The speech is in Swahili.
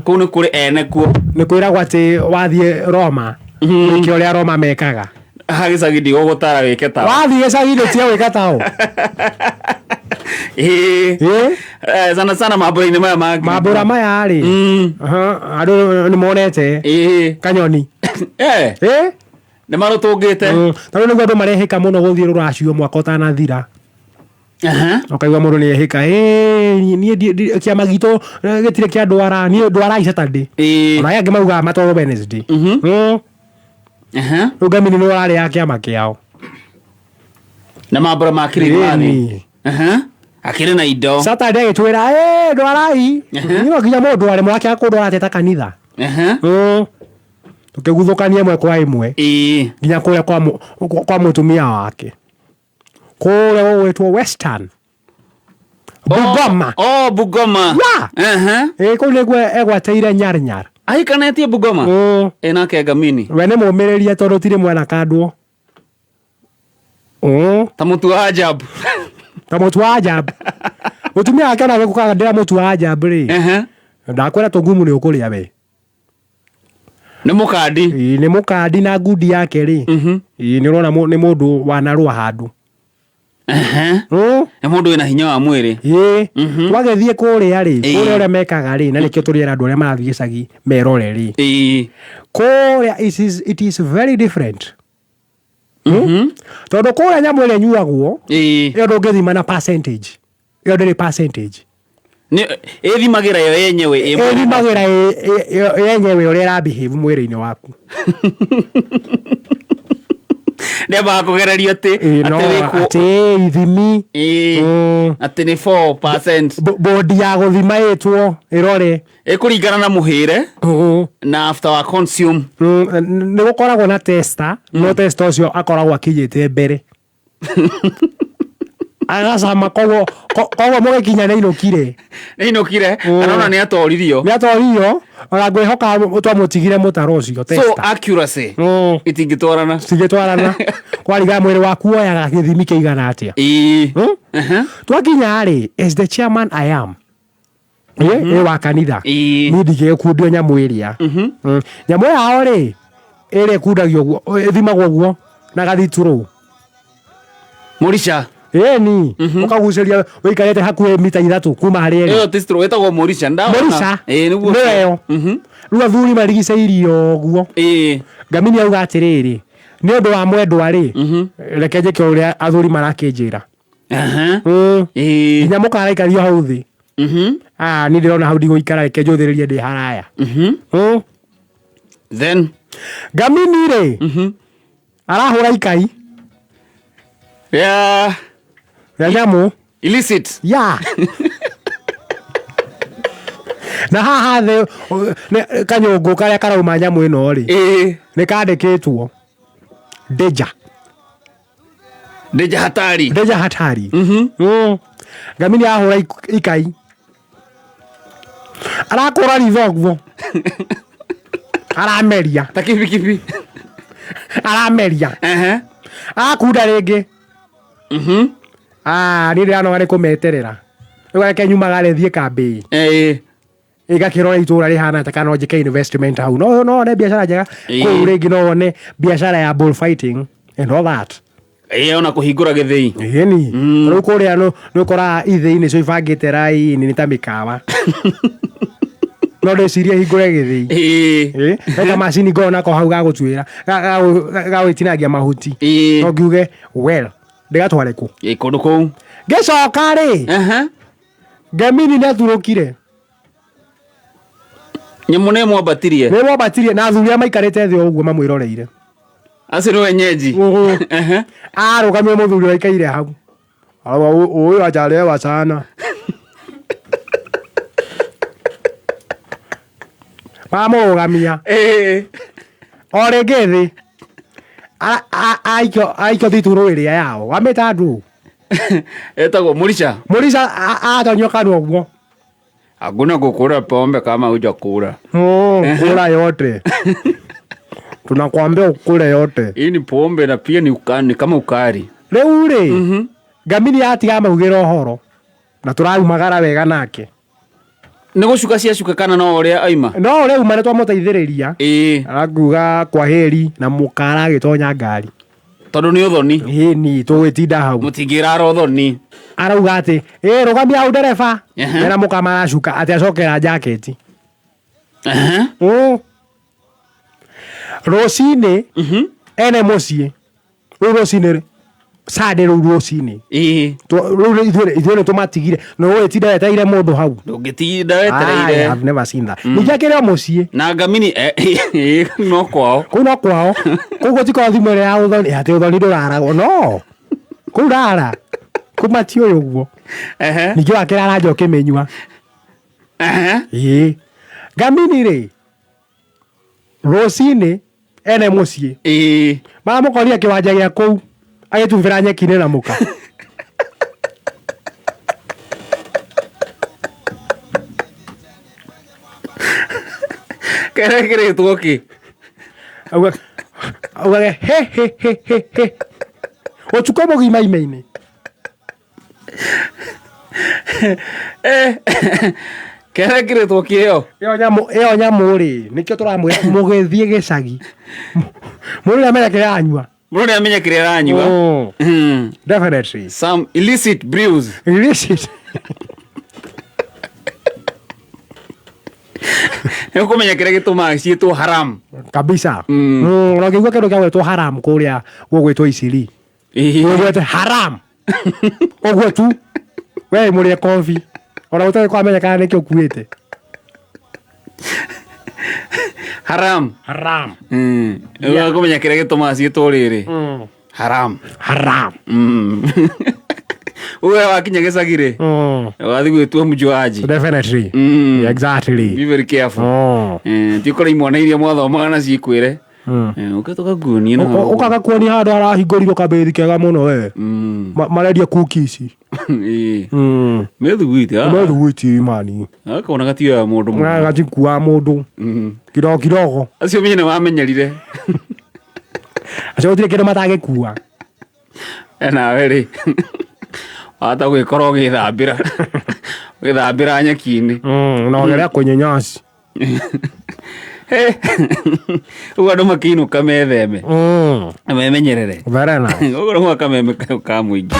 Kuu nĩ kũrĩ ene kuo. Nĩ kwĩragwo atĩ wathiĩ Roma wĩke ũrĩa Roma mekaga. Gĩcagi ndigũgũtara wĩke tao. Wathiĩ gĩcagi-inĩ tia gwĩka tao. Sana sana mambũra-inĩ maya mangĩ. Mambũra maya rĩ. Andũ nĩ monete kanyoni. Nĩ marũtũngĩte. Tondũ nĩguo andũ marehĩka mũno gũthiĩ rũracio mwaka ũtanathira. Ũkaigua mũndũ nĩ ehĩka niĩ kĩama gitũ gĩtirĩ kĩa ndwara, niĩ ndwara Saturday. Ona angĩ mauga matwarwo Wednesday. Rĩu Ngamini nĩ warĩ ya kĩama kĩao. Na mambũra ma Kĩrĩmathi. Akĩrĩ na indo. Saturday agĩtwĩra ndwarai. Nĩ nginya mũndũ arĩ mwake akũndwara ateta kanitha. Tũkĩguthũkania ĩmwe kwa ĩmwe. Nginya kũrĩa kwa mũtumia wake. Kũrĩa gwĩtwo Western. Bungoma. Bungoma. Kũu nĩguo egwateire Nyar. Ahikanetie Bungoma. Nake Ngamini. We nĩ mũmĩrĩria tondũ tirĩ mwana kandwo. Ta mũtu wa ajabu. Ta mũtu wa ajabu. Mũtumia wake ona gũkaga ndĩra mũtu wa ajabu rĩ. Ndakwĩra tũngumu nĩ ũkũrĩa we. Nĩ mũkandi. Nĩ mũkandi na ngundi yake rĩ. Nĩ ũrona nĩ mũndũ wanarũa handũ. Nĩ mũndũ wĩna hinya wa mwĩrĩ. Twagĩthiĩ kũrĩa rĩ, kũrĩa ũrĩa mekaga rĩ, na nĩkĩo tũrĩera andũ arĩa marathiĩ gĩcagi merore rĩ. Kũrĩa it is very different. Tondũ kũrĩa nyamũ ĩrĩa nyuagwo ĩyo ndũngĩthima na percentage. Ĩyo ndĩrĩ percentage. Ĩthimagĩra yo yenyewe. Ĩthimagĩra yenyewe ũrĩa ĩrabehave mwĩrĩ-inĩ waku. Nĩambaga kũgererio atĩ ithimi atĩ nĩ 4%. Bodi ya gũthima ĩtwo ĩrore ĩkũringana na mũhĩre na after wa consume. Nĩ gũkoragwo na tester, no tester ũcio akoragwo akĩnyĩte mbere. Agacama koguo mũgĩkinya nĩ inũkire kana nĩ atoririo. Nĩ atoririo ona ngwĩhoka twamũtigire mũtaro ũcio tester. So accuracy itingĩtwarana. Kwariga mwĩrĩ waku woyaga gĩthimi kĩigana atĩa. Twakinya rĩ, as the chairman I am wa kanitha niĩ ndigĩkundio nyamũ ĩrĩa. Nyamũ yao rĩ ĩrĩa ĩkundagio ũguo ĩthimagwo ũguo na gathitũrũ. Mũrica. Ũkagucĩria wĩikarĩte hakuhĩ mita 3 kuma harĩa ĩyo tistro wetagwo Mũrica ndaona. Mũrica nĩyo. Rĩu athuri marigicĩirie ũguo. Ngamini auga atĩrĩrĩ, nĩ ũndũ wa mwendwa rĩ, reke njĩke ũrĩa athuri marakĩnjĩra. Nginya mũkaraikario hau thĩ. Niĩ ndĩrona hau ndigũikara, reke njũthĩrĩrie ndĩ haraya. Then Ngamini rĩ arahũra ikai. Nyamũ illicit. Na haha thĩ kanyũngũ karĩa karauma nyamũ ĩno rĩ nĩ kandĩkĩtwo Danger hatari. Ngamini ahũra ikai arakũra ritho ũguo arameria ta kibikibi arameria akunda rĩngĩ. Niĩ ndĩranoga nĩ kũmeterera. Rĩu reke nyumagare thiĩ kambĩ ĩgakĩrora itũra rĩhana ta kana njĩke investment hau. No one biacara njega kũu rĩngĩ, no one biacara ya bullfighting and all that. Ona kũhingũra gĩthĩi. Rĩu kũrĩa nĩ ũkoraga ithĩi nĩcio ibangĩte raini nĩ ta mĩkawa. No ndĩciria hingũre gĩthĩi. Eka macini ngorwo nako hau gagũtuĩra gagwĩtinagia mahuti. No ngiuge ndĩgatware kũ? Kũndũ kũu. Ngĩcoka rĩ Ngamini nĩ aturũkire. Nyamũ nĩ mwambatirie na athuri maikarĩte thĩ ũguo mamwĩroreire. Acio nĩ wenyeji. Arũgamio mũthuri waikaire hau. Ũyũ ajarewa sana. Mamũrũgamia. O rĩngĩ thĩ aikio thitũrũ ĩrĩa yao wamĩta ndũ etagwo Mũrica atonyo kanua ũguo. Hakuna kukula pombe kama hujakula. Kula yote. Tunakwambia ukule yote. Hii ni pombe na pia ni kama ukari. Rĩu rĩ Ngamini atiga maugĩra ũhoro na tũraumagara wega nake. nä gå cuka cia cuka kana no å rä a aima no å rä a uma nä twamå teithä arakuga kwa heri na må kara agä tonya ngari tondå nä å thoni ni tå gwä tinda hau må tingä rara å thoni arauga atä rå gamia hau ndereba ena må ka maracuka atä acokera jaketi rå cinä ene må ciä rä u rå cinä sande rå u rå cinä ithuä nä tå matigire no gå gä tinda wetereire må ndå hau ndå ngä tinda wetereire ningä akä rä o må ciä na ngamini no kwao kå u no kwao kå u gå tikorwo thimå ä rä ya å thoni atä å thoni ndå raragwo no kå u rara kå mati å yå guo ningä wakä rara nja å kä mä nyua ngamini rä rå cinä ene må ciä maramå koria kä wanja gä a kå u agä tubä ra nyeki-inä na må ka kerekä rä two kä augage å tuko må gima ime-inä kerekä rä two kä ä ä yo nyamå rä nä kä o tå ramwä ra må gä thiä gä cagi må rä a menya kä rä aranyua må rä amenya kä rä aranyua definitely some illicit brews illicit nä kå menya kä rä a gä tå maga ciätwo haram kabisa no ngä igua kä ndå kä a gwätwo haram kå rä a gå gwätwo iciri gwete haram å guo tu we må rä e kobi ona gå tagä kwa menyekana nä kä å kuä te haram kå menya kä rä a gä tå maga ciätwo rä rä haram uwe wakinya gä cagi rä wathi gwä tua mjuaji be very careful ti å korwo imwana iria mwathomaga na cikwä re å kä tå gakuonie å kaga kuonia handå harahingå rirwo kambä kega må no we marendia kukici mä thuguiti mani akona gatioya må ndå gatikuaga må ndå kidogo acio menye nä wamenyerire acio gå tirä kä ndå matagä kua nawe rä wahota gwä korwo å gä thambä ra nyeki-inä no gä rä a kå nyenyaci rä u andå makä inå ka metheme memenyerere å korwo kameme ka må ingä